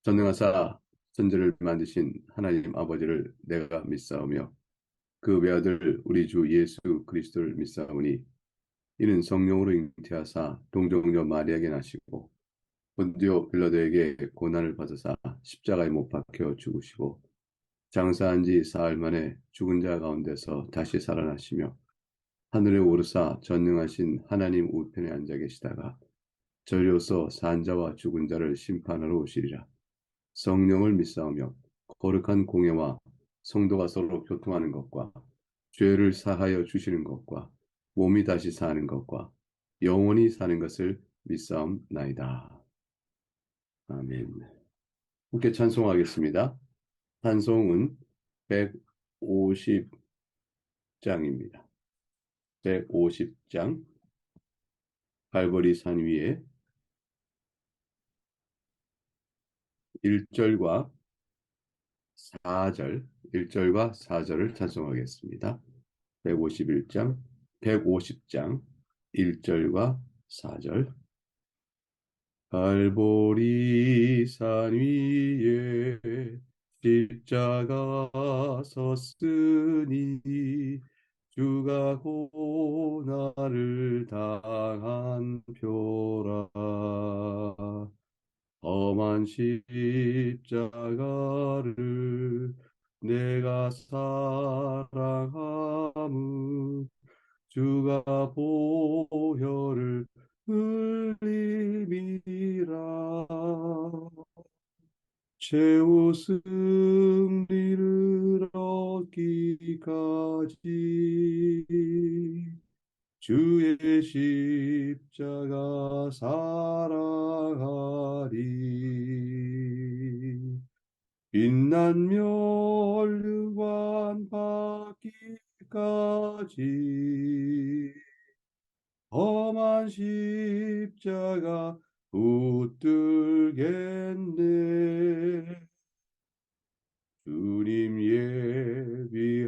전능하사 천지를 만드신 하나님 아버지를 내가 믿사오며 그 외아들 우리 주 예수 그리스도를 믿사오니 이는 성령으로 잉태하사 동정녀 마리아에게 나시고 본디오 빌라도에게 고난을 받으사 십자가에 못 박혀 죽으시고 장사한 지 사흘 만에 죽은 자 가운데서 다시 살아나시며 하늘에 오르사 전능하신 하나님 우편에 앉아 계시다가 저리로서 산 자와 죽은 자를 심판하러 오시리라. 성령을 믿사오며 거룩한 공예와 성도가 서로 교통하는 것과 죄를 사하여 주시는 것과 몸이 다시 사는 것과 영원히 사는 것을 믿사옵나이다. 아멘. 함께 찬송하겠습니다. 찬송은 150장입니다. 150장 갈보리 산 위에 1절과 4절, 1절과 4절을 찬송하겠습니다. 151장, 150장, 1절과 4절. 갈보리 산 위에 십자가 섰으니 주가 고난을 당한 표라. 험한 십자가를 내가 사랑함은 주가 보혈을 흘림이라. 최후 승리를 얻기까지 주의 십자가 사랑하리. 빛난 멸류관 받기까지 험한 십자가 붙들겠네. 주님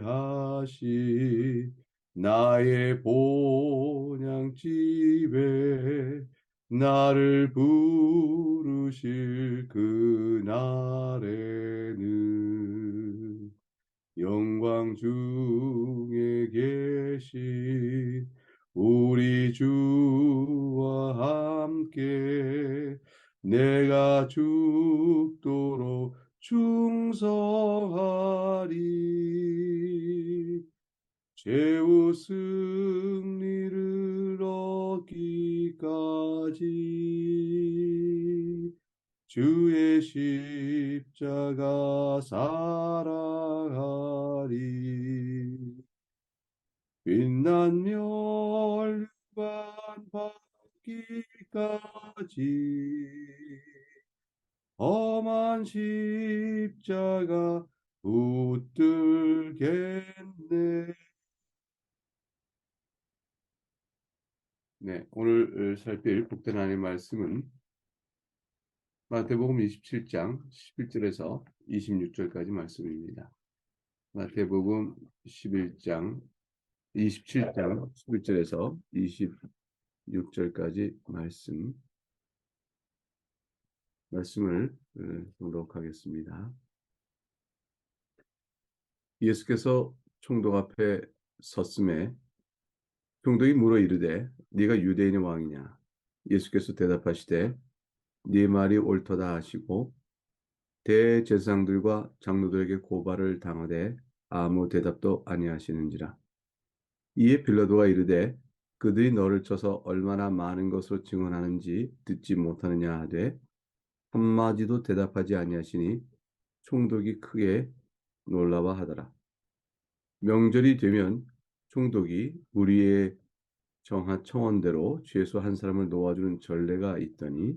예비하신 나의 본향집에 나를 부르실 그날에는 영광 중에 계신 우리 주와 함께 내가 죽도록 충성하리. 최후 승리를 얻기까지 주의 십자가 사랑하리. 빛난 멸관 받기까지 험한 십자가 붙들겠네. 네, 오늘 살필 복된 하나님의 말씀은 마태복음 27장 11절에서 26절까지 말씀입니다. 마태복음 11장 27장 11절에서 26절까지 말씀을 봉독하겠습니다. 예수께서 총독 앞에 섰음에 총독이 물어 이르되 네가 유대인의 왕이냐. 예수께서 대답하시되 네 말이 옳도다 하시고 대제사장들과 장로들에게 고발을 당하되 아무 대답도 아니하시는지라. 이에 빌라도가 이르되 그들이 너를 쳐서 얼마나 많은 것으로 증언하는지 듣지 못하느냐 하되 한마디도 대답하지 아니하시니 총독이 크게 놀라워 하더라. 명절이 되면 총독이 무리의 정한 청원대로 죄수 한 사람을 놓아주는 전례가 있더니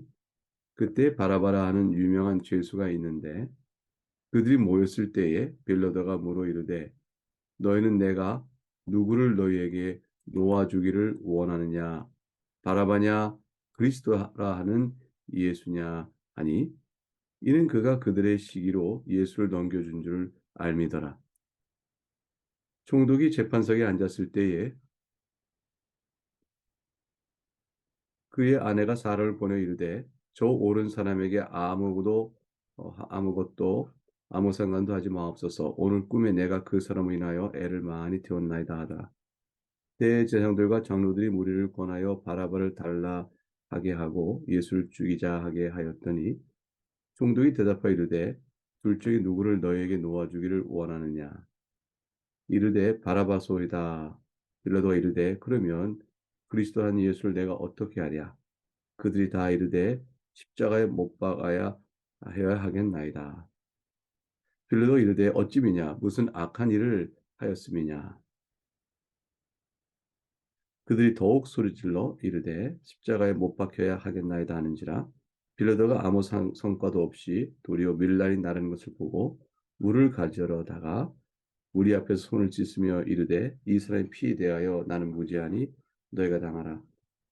그때 바라바라 하는 유명한 죄수가 있는데 그들이 모였을 때에 빌라도가 물어 이르되 너희는 내가 누구를 너희에게 놓아주기를 원하느냐 바라바냐 그리스도라 하는 예수냐 하니 이는 그가 그들의 시기로 예수를 넘겨준 줄 알미더라. 총독이 재판석에 앉았을 때에 그의 아내가 사람을 보내 이르되 저 옳은 사람에게 아무도 아무것도 아무 상관도 하지 마옵소서. 오늘 꿈에 내가 그 사람을 인하여 애를 많이 태웠나이다 하더라. 대제사장들과 장로들이 무리를 권하여 바라바를 달라 하게 하고 예수를 죽이자 하게 하였더니 총독이 대답하여 이르되 둘 중에 누구를 너에게 놓아주기를 원하느냐. 이르되 바라바소이다. 빌라도가 이르되 그러면 그리스도한 예수를 내가 어떻게 하랴. 그들이 다 이르되 십자가에 못 박아야 해야 하겠나이다. 빌라도 이르되 어찌미냐 무슨 악한 일을 하였음이냐. 그들이 더욱 소리질러 이르되 십자가에 못 박혀야 하겠나이다 하는지라. 빌라도가 아무 성과도 없이 도리어 밀란이 나르는 것을 보고 물을 가져다가 우리 앞에서 손을 씻으며 이르되 이 사람의 피에 대하여 나는 무죄하니 너희가 당하라.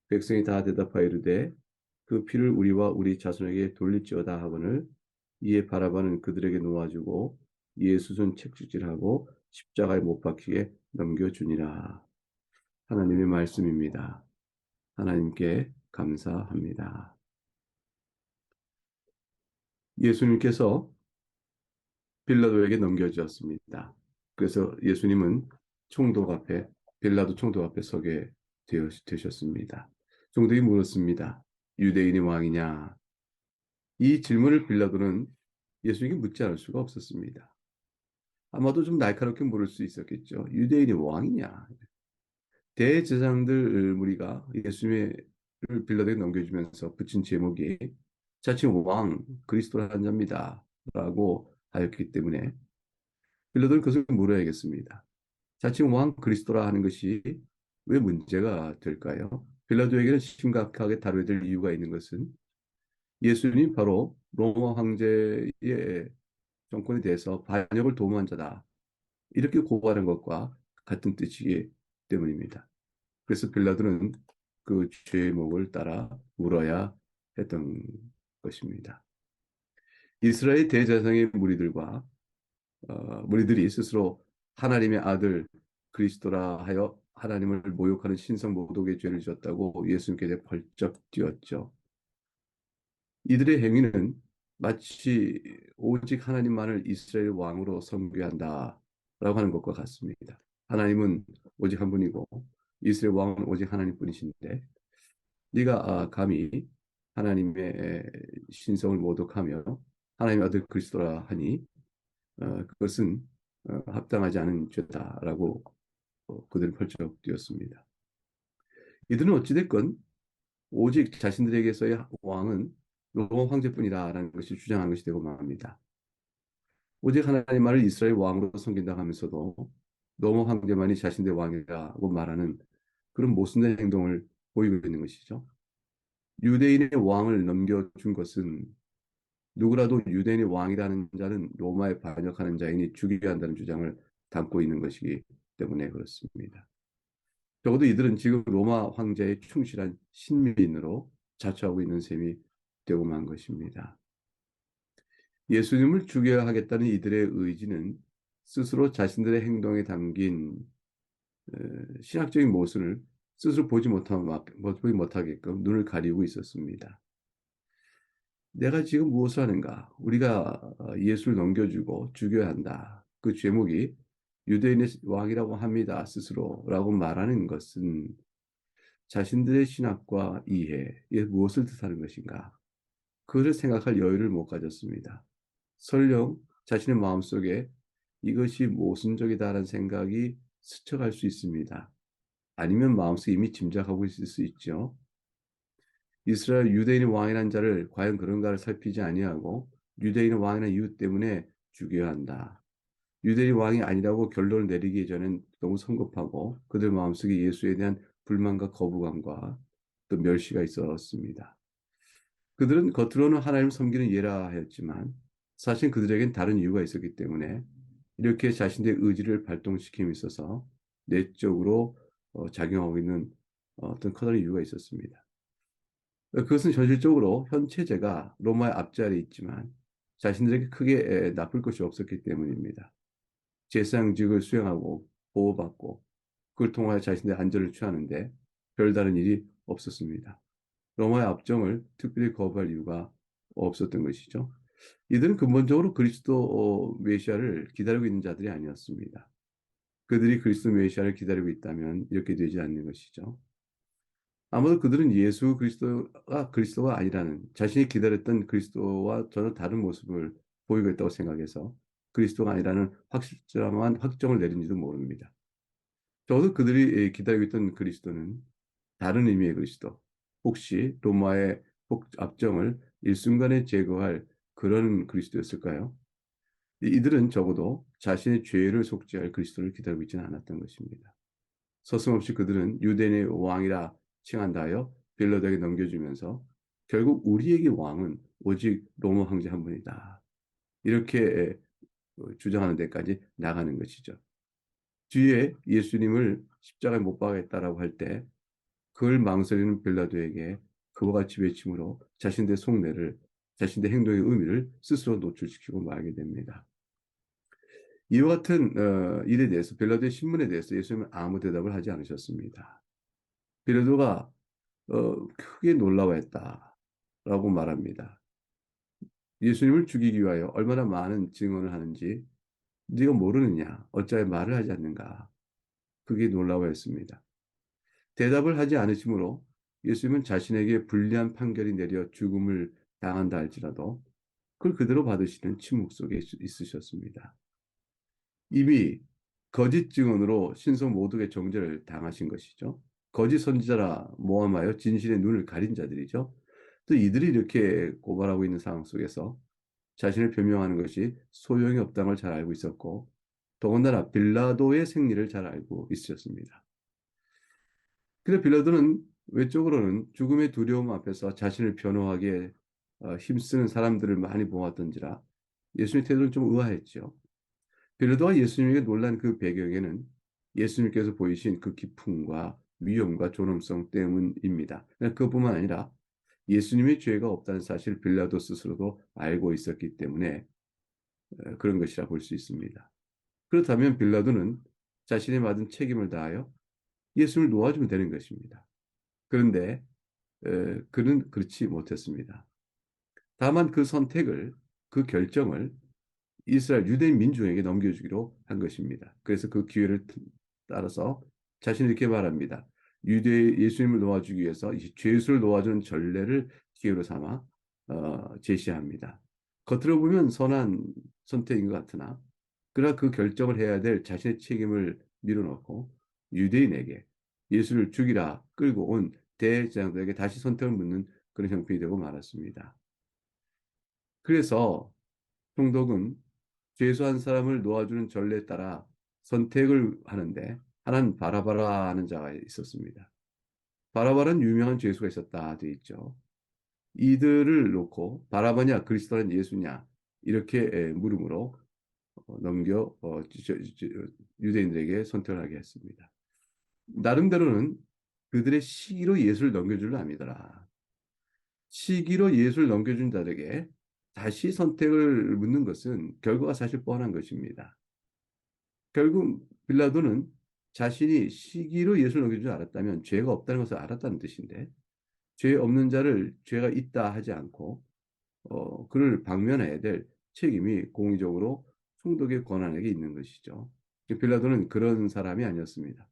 백성이 다 대답하여 이르되 그 피를 우리와 우리 자손에게 돌릴지어다 하거늘 이에 바라바는 그들에게 놓아주고 예수 손 책찍질하고 십자가에 못 박히게 넘겨주니라. 하나님의 말씀입니다. 하나님께 감사합니다. 예수님께서 빌라도에게 넘겨주었습니다. 그래서 예수님은 총독 앞에 빌라도 총독 앞에 서게 되셨습니다. 총독이 물었습니다. 유대인의 왕이냐? 이 질문을 빌라도는 예수님께 묻지 않을 수가 없었습니다. 아마도 좀 날카롭게 물을 수 있었겠죠. 유대인의 왕이냐? 대제사장들 무리가 예수님을 빌라도에게 넘겨주면서 붙인 제목이 자칭 왕 그리스도라는 자입니다. 라고 하였기 때문에 빌라도는 그것을 물어야겠습니다. 자칭 왕 그리스도라 하는 것이 왜 문제가 될까요? 빌라도에게는 심각하게 다뤄야 될 이유가 있는 것은 예수님이 바로 로마 황제의 정권에 대해서 반역을 도모한 자다. 이렇게 고발한 것과 같은 뜻이기 때문입니다. 그래서 빌라도는 그 죄목을 따라 물어야 했던 것입니다. 이스라엘 대제사장의 무리들이 스스로 하나님의 아들 그리스도라 하여 하나님을 모욕하는 신성 모독의 죄를 지었다고 예수님께 벌쩍 뛰었죠. 이들의 행위는 마치 오직 하나님만을 이스라엘 왕으로 섬겨한다라고 하는 것과 같습니다. 하나님은 오직 한 분이고 이스라엘 왕은 오직 하나님뿐이신데 네가 감히 하나님의 신성을 모독하며 하나님의 아들 그리스도라 하니 그것은 합당하지 않은 죄다라고 그들은 펄쩍 뛰었습니다. 이들은 어찌됐건 오직 자신들에게서의 왕은 로마 황제뿐이다라는 것이 주장한 것이 되고 말합니다. 오직 하나님만을 이스라엘 왕으로 섬긴다 하면서도 로마 황제만이 자신들의 왕이라고 말하는 그런 모순된 행동을 보이고 있는 것이죠. 유대인의 왕을 넘겨준 것은 누구라도 유대인의 왕이라는 자는 로마에 반역하는 자이니 죽여야 한다는 주장을 담고 있는 것이기 때문에 그렇습니다. 적어도 이들은 지금 로마 황제의 충실한 신민으로 자처하고 있는 셈이 되고 만 것입니다. 예수님을 죽여야 하겠다는 이들의 의지는 스스로 자신들의 행동에 담긴 신학적인 모순을 스스로 보지 못하게끔 눈을 가리고 있었습니다. 내가 지금 무엇을 하는가? 우리가 예수를 넘겨주고 죽여야 한다. 그 제목이 유대인의 왕이라고 합니다. 스스로라고 말하는 것은 자신들의 신학과 이해에 무엇을 뜻하는 것인가? 그를 생각할 여유를 못 가졌습니다. 설령 자신의 마음속에 이것이 모순적이다라는 생각이 스쳐갈 수 있습니다. 아니면 마음속에 이미 짐작하고 있을 수 있죠. 이스라엘 유대인의 왕이라는 자를 과연 그런가를 살피지 아니하고 유대인의 왕이라는 이유 때문에 죽여야 한다. 유대인의 왕이 아니라고 결론을 내리기 전엔 너무 성급하고 그들 마음속에 예수에 대한 불만과 거부감과 또 멸시가 있었습니다. 그들은 겉으로는 하나님을 섬기는 예라 하였지만 사실 그들에겐 다른 이유가 있었기 때문에 이렇게 자신의 의지를 발동시킴에 있어서 내적으로 작용하고 있는 어떤 커다란 이유가 있었습니다. 그것은 현실적으로 현 체제가 로마의 앞자리에 있지만 자신들에게 크게 나쁠 것이 없었기 때문입니다. 제사장직을 수행하고 보호받고 그걸 통하여 자신의 안전을 취하는데 별다른 일이 없었습니다. 로마의 압정을 특별히 거부할 이유가 없었던 것이죠. 이들은 근본적으로 그리스도 메시아를 기다리고 있는 자들이 아니었습니다. 그들이 그리스도 메시아를 기다리고 있다면 이렇게 되지 않는 것이죠. 아마도 그들은 예수 그리스도가 아니라는 자신이 기다렸던 그리스도와 전혀 다른 모습을 보이고 있다고 생각해서 그리스도가 아니라는 확실한 확정을 내린지도 모릅니다. 적어도 그들이 기다리고 있던 그리스도는 다른 의미의 그리스도, 혹시 로마의 압정을 일순간에 제거할 그런 그리스도였을까요? 이들은 적어도 자신의 죄를 속죄할 그리스도를 기다리고 있지는 않았던 것입니다. 서슴없이 그들은 유대인의 왕이라 칭한다 하여 빌라도에게 넘겨주면서 결국 우리에게 왕은 오직 로마 황제 한 분이다. 이렇게 주장하는 데까지 나가는 것이죠. 뒤에 예수님을 십자가에 못 박겠다라고 할 때 그걸 망설이는 빌라도에게 그와 같이 외침으로 자신의 속내를 자신의 행동의 의미를 스스로 노출시키고 말게 됩니다. 이와 같은 일에 대해서 빌라도의 신문에 대해서 예수님은 아무 대답을 하지 않으셨습니다. 빌라도가 크게 놀라워했다라고 말합니다. 예수님을 죽이기 위하여 얼마나 많은 증언을 하는지 네가 모르느냐? 어찌하여 말을 하지 않는가? 그게 놀라워했습니다. 대답을 하지 않으시므로 예수님은 자신에게 불리한 판결이 내려 죽음을 당한다 할지라도 그걸 그대로 받으시는 침묵 속에 있으셨습니다. 이미 거짓 증언으로 신성 모독의 정죄를 당하신 것이죠. 거짓 선지자라 모함하여 진실의 눈을 가린 자들이죠. 또 이들이 이렇게 고발하고 있는 상황 속에서 자신을 변명하는 것이 소용이 없다는 걸 잘 알고 있었고 더군다나 빌라도의 생리를 잘 알고 있으셨습니다. 그래서 빌라도는 외적으로는 죽음의 두려움 앞에서 자신을 변호하기에 힘쓰는 사람들을 많이 모았던지라 예수님의 태도는 좀 의아했죠. 빌라도가 예수님에게 놀란 그 배경에는 예수님께서 보이신 그 기품과 위엄과 존엄성 때문입니다. 그것뿐만 아니라 예수님의 죄가 없다는 사실 빌라도 스스로도 알고 있었기 때문에 그런 것이라 볼 수 있습니다. 그렇다면 빌라도는 자신이 받은 책임을 다하여 예수님을 놓아주면 되는 것입니다. 그런데 그는 그렇지 못했습니다. 다만 그 선택을, 그 결정을 이스라엘 유대인 민중에게 넘겨주기로 한 것입니다. 그래서 그 기회를 따라서 자신이 이렇게 말합니다. 유대 예수님을 놓아주기 위해서 이 죄수를 놓아주는 전례를 기회로 삼아 제시합니다. 겉으로 보면 선한 선택인 것 같으나 그러나 그 결정을 해야 될 자신의 책임을 밀어넣고 유대인에게 예수를 죽이라 끌고 온 대제사장들에게 다시 선택을 묻는 그런 형편이 되고 말았습니다. 그래서 총독은 죄수 한 사람을 놓아주는 전례에 따라 선택을 하는데 하나는 바라바라 하는 자가 있었습니다. 바라바라는 유명한 죄수가 있었다 되어 있죠. 이들을 놓고 바라바냐 그리스도는 예수냐 이렇게 물음으로 넘겨 유대인들에게 선택을 하게 했습니다. 나름대로는 그들의 시기로 예수를 넘겨줄 압니다라. 시기로 예수를 넘겨준 자들에게 다시 선택을 묻는 것은 결과가 사실 뻔한 것입니다. 결국 빌라도는 자신이 시기로 예수를 넘겨준 줄 알았다면 죄가 없다는 것을 알았다는 뜻인데 죄 없는 자를 죄가 있다 하지 않고 그를 방면해야 될 책임이 공의적으로 총독의 권한에게 있는 것이죠. 빌라도는 그런 사람이 아니었습니다.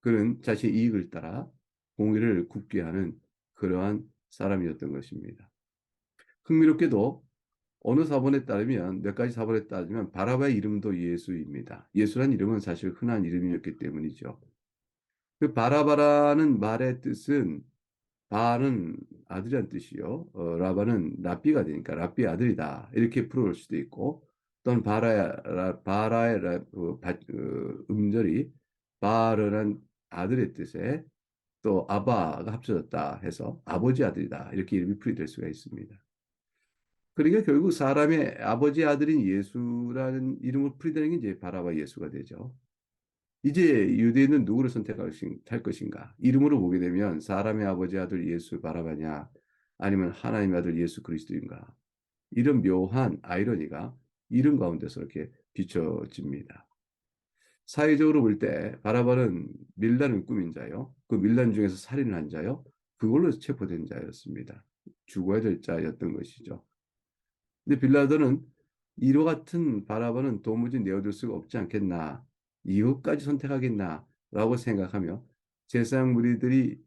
그는 자신의 이익을 따라 공의를 굽게 하는 그러한 사람이었던 것입니다. 흥미롭게도 어느 사본에 따르면 몇 가지 사본에 따르면 바라바의 이름도 예수입니다. 예수란 이름은 사실 흔한 이름이었기 때문이죠. 그 바라바라는 말의 뜻은 바는 아들이란 뜻이요. 라바는 랍비가 되니까 랍비의 아들이다. 이렇게 풀어올 수도 있고 또는 바라의 음절이 바르란 아들의 뜻에 또 아바가 합쳐졌다 해서 아버지 아들이다. 이렇게 이름이 풀이될 수가 있습니다. 그러니까 결국 사람의 아버지 아들인 예수라는 이름을 풀이되는 게 이제 바라바 예수가 되죠. 이제 유대인은 누구를 선택할 것인가? 이름으로 보게 되면 사람의 아버지 아들 예수 바라바냐? 아니면 하나님의 아들 예수 그리스도인가? 이런 묘한 아이러니가 이름 가운데서 이렇게 비춰집니다. 사회적으로 볼 때 바라바는 밀란을 꾸민 자요. 그 밀란 중에서 살인을 한 자요. 그걸로 체포된 자였습니다. 죽어야 될 자였던 것이죠. 근데 빌라도는 이와 같은 바라바는 도무지 내어둘 수가 없지 않겠나, 이것까지 선택하겠나 라고 생각하며 제사장 무리들이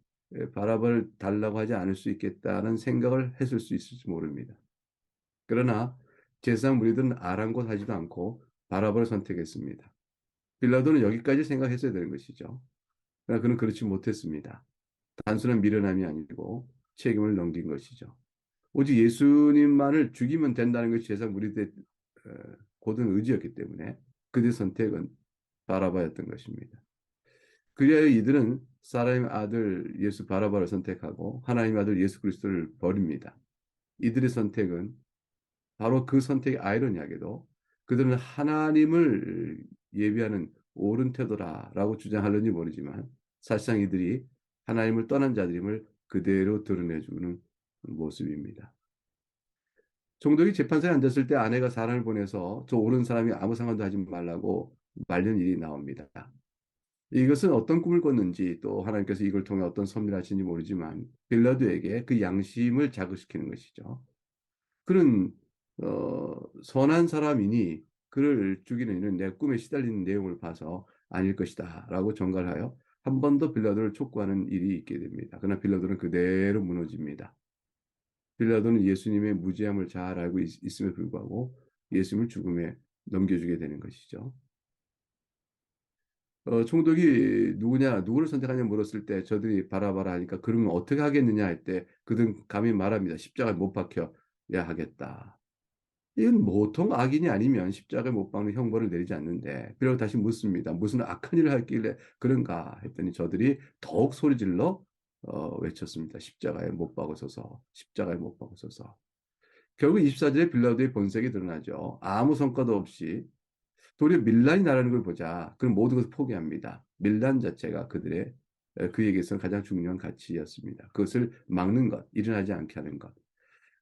바라바를 달라고 하지 않을 수 있겠다는 생각을 했을 수 있을지 모릅니다. 그러나 제사장 무리들은 아랑곳하지도 않고 바라바를 선택했습니다. 빌라도는 여기까지 생각했어야 되는 것이죠. 그러나 그는 그렇지 못했습니다. 단순한 미련함이 아니고 책임을 넘긴 것이죠. 오직 예수님만을 죽이면 된다는 것이 제사 무리들의 어, 고든 의지였기 때문에 그들의 선택은 바라바였던 것입니다. 그리하여 이들은 사람의 아들 예수 바라바를 선택하고 하나님의 아들 예수 그리스도를 버립니다. 이들의 선택은 바로 그 선택의 아이러니하게도 그들은 하나님을 예비하는 옳은 태도라라고 주장하려니 모르지만 사실상 이들이 하나님을 떠난 자들임을 그대로 드러내주는 모습입니다. 총독이 재판소에 앉았을 때 아내가 사람을 보내서 저 옳은 사람이 아무 상관도 하지 말라고 말리는 일이 나옵니다. 이것은 어떤 꿈을 꿨는지 또 하나님께서 이걸 통해 어떤 섭리를 하시는지 모르지만 빌라도에게 그 양심을 자극시키는 것이죠. 그는 선한 사람이니 그를 죽이는 일은 내 꿈에 시달리는 내용을 봐서 아닐 것이다 라고 전갈하여 한 번 더 빌라도를 촉구하는 일이 있게 됩니다. 그러나 빌라도는 그대로 무너집니다. 빌라도는 예수님의 무죄함을 잘 알고 있음에 불구하고 예수님을 죽음에 넘겨주게 되는 것이죠. 총독이 누구를 선택하냐 물었을 때 저들이 바라바라 하니까 그러면 어떻게 하겠느냐 할 때 그들은 감히 말합니다. 십자가에 못 박혀야 하겠다. 이건 보통 악인이 아니면 십자가에 못 박는 형벌을 내리지 않는데 그리고 다시 묻습니다. 무슨 악한 일을 했길래 그런가 했더니 저들이 더욱 소리질러 외쳤습니다. 십자가에 못 박으소서, 십자가에 못 박으소서. 결국 24절에 빌라도의 본색이 드러나죠. 아무 성과도 없이 도리어 밀란이 나라는 걸 보자. 그럼 모든 것을 포기합니다. 밀란 자체가 그에게서는 가장 중요한 가치였습니다. 그것을 막는 것, 일어나지 않게 하는 것.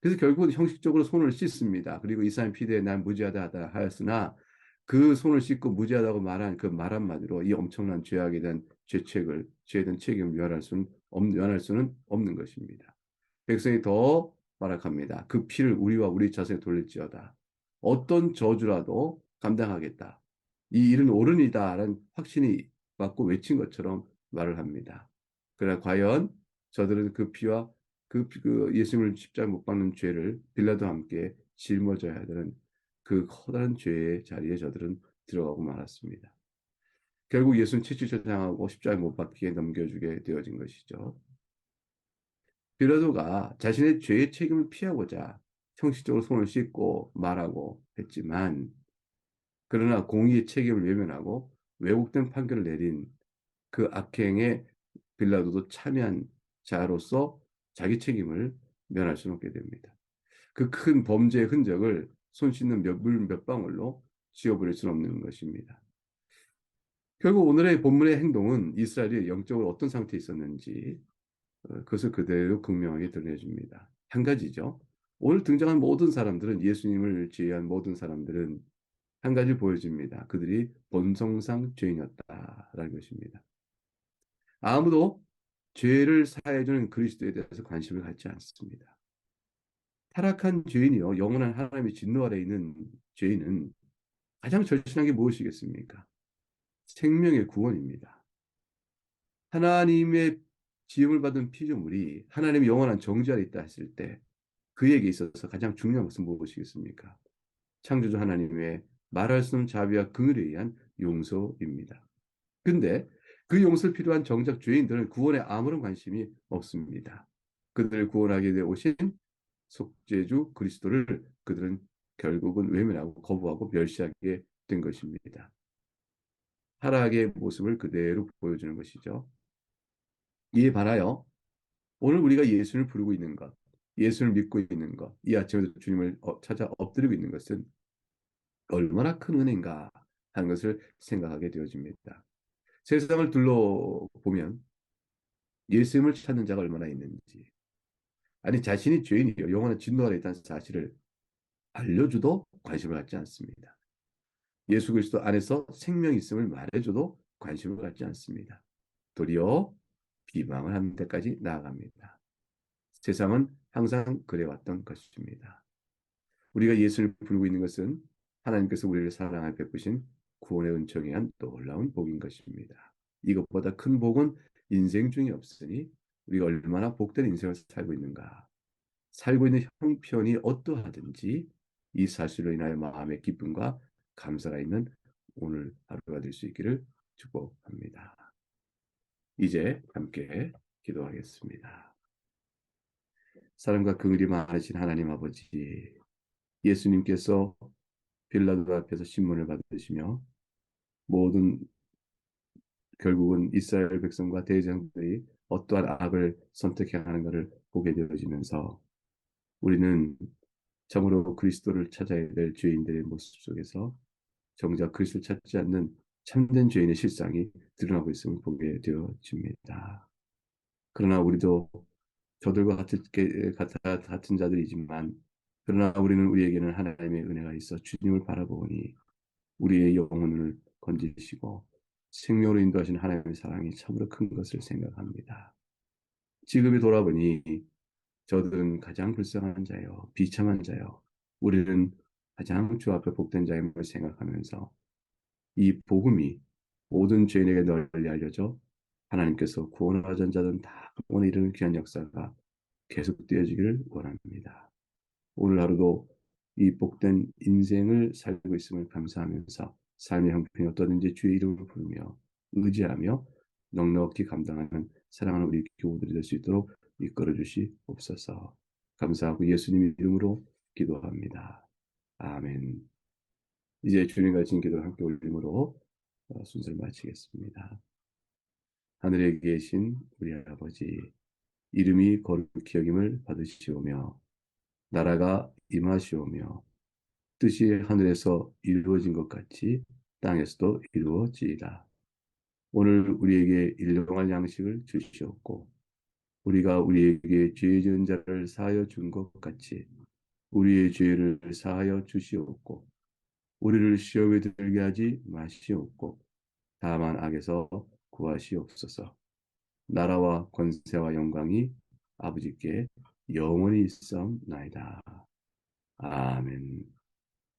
그래서 결국은 형식적으로 손을 씻습니다. 그리고 이 사람 피대에 난 무죄하다 하였으나 그 손을 씻고 무죄하다고 말한 그 말 한마디로 이 엄청난 죄악에 대한 죄에 대한 책임을 면할 수는 없는 것입니다. 백성이 더 말락합니다. 그 피를 우리와 우리 자손에 돌릴지어다. 어떤 저주라도 감당하겠다. 이 일은 옳으니다라는 확신이 갖고 외친 것처럼 말을 합니다. 그러나 과연 저들은 그 피와 그 예수님을 십자가 못 박는 죄를 빌라도와 함께 짊어져야 되는 그 커다란 죄의 자리에 저들은 들어가고 말았습니다. 결국 예수는 채찍질당하고 십자가에 못 박히게 넘겨주게 되어진 것이죠. 빌라도가 자신의 죄의 책임을 피하고자 형식적으로 손을 씻고 말하고 했지만 그러나 공의의 책임을 외면하고 왜곡된 판결을 내린 그 악행에 빌라도도 참여한 자로서 자기 책임을 면할 수는 없게 됩니다. 그 큰 범죄의 흔적을 손 씻는 물 몇 방울로 지워버릴 수는 없는 것입니다. 결국 오늘의 본문의 행동은 이스라엘이 영적으로 어떤 상태에 있었는지 그것을 그대로 극명하게 드러내줍니다. 한 가지죠. 오늘 등장한 모든 사람들은 예수님을 제외한 모든 사람들은 한 가지 보여줍니다. 그들이 본성상 죄인이었다라는 것입니다. 아무도 죄를 사해주는 그리스도에 대해서 관심을 갖지 않습니다. 타락한 죄인이요, 영원한 하나님의 진노 아래 있는 죄인은 가장 절실한 게 무엇이겠습니까? 생명의 구원입니다. 하나님의 지음을 받은 피조물이 하나님의 영원한 정죄 아래 있다 했을 때 그에게 있어서 가장 중요한 것은 무엇이겠습니까? 창조주 하나님의 말할 수 없는 자비와 긍휼에 의한 용서입니다. 근데 그 용서를 필요한 정작 죄인들은 구원에 아무런 관심이 없습니다. 그들을 구원하게 되어 오신 속죄주 그리스도를 그들은 결국은 외면하고 거부하고 멸시하게 된 것입니다. 타락의 모습을 그대로 보여주는 것이죠. 이에 반하여 오늘 우리가 예수를 부르고 있는 것, 예수를 믿고 있는 것, 이 아침에도 주님을 찾아 엎드리고 있는 것은 얼마나 큰 은혜인가 하는 것을 생각하게 되어집니다. 세상을 둘러보면 예수님을 찾는 자가 얼마나 있는지, 아니 자신이 죄인이요 영원한 진노 아래 있다는 사실을 알려줘도 관심을 갖지 않습니다. 예수 그리스도 안에서 생명이 있음을 말해줘도 관심을 갖지 않습니다. 도리어 비방을 하는 데까지 나아갑니다. 세상은 항상 그래왔던 것입니다. 우리가 예수를 부르고 있는 것은 하나님께서 우리를 사랑하여 베푸신 구원의 은총에 한 놀라운 복인 것입니다. 이것보다 큰 복은 인생 중에 없으니 우리가 얼마나 복된 인생을 살고 있는가. 살고 있는 형편이 어떠하든지 이 사실로 인하여 마음의 기쁨과 감사가 있는 오늘 하루가 될 수 있기를 축복합니다. 이제 함께 기도하겠습니다. 사랑과 긍휼이 많으신 하나님 아버지, 예수님께서 빌라도 앞에서 신문을 받으시며 모든 결국은 이스라엘 백성과 대장들이 어떠한 악을 선택해야 하는 것을 보게 되어지면서 우리는 참으로 그리스도를 찾아야 될 죄인들의 모습 속에서 정작 그리스도를 찾지 않는 참된 죄인의 실상이 드러나고 있음을 보게 되어집니다. 그러나 우리도 저들과 같은 자들이지만 그러나 우리에게는 하나님의 은혜가 있어 주님을 바라보니 우리의 영혼을 건지시고 생명으로 인도하시는 하나님의 사랑이 참으로 큰 것을 생각합니다. 지금에 돌아보니 저들은 가장 불쌍한 자요, 비참한 자요. 우리는 가장 주 앞에 복된 자임을 생각하면서 이 복음이 모든 죄인에게 널리 알려져 하나님께서 구원을 하전 자들은 다 구원에 이르는 귀한 역사가 계속되어지기를 원합니다. 오늘 하루도 이 복된 인생을 살고 있음을 감사하면서 삶의 형편이 어떠든지 주의 이름을 부르며 의지하며 넉넉히 감당하는 사랑하는 우리 교우들이 될 수 있도록 이끌어 주시옵소서. 감사하고 예수님 이름으로 기도합니다. 아멘. 이제 주님과 진 기도를 함께 올림으로 순서를 마치겠습니다. 하늘에 계신 우리 아버지, 이름이 거룩히 여김을 받으시오며 나라가 임하시오며 뜻이 하늘에서 이루어진 것 같이 땅에서도 이루어지이다. 오늘 우리에게 일용할 양식을 주시옵고 우리가 우리에게 죄 지은 자를 사하여 준 것 같이 우리의 죄를 사하여 주시옵고 우리를 시험에 들게 하지 마시옵고 다만 악에서 구하시옵소서. 나라와 권세와 영광이 아버지께 영원히 있사옵나이다. 아멘.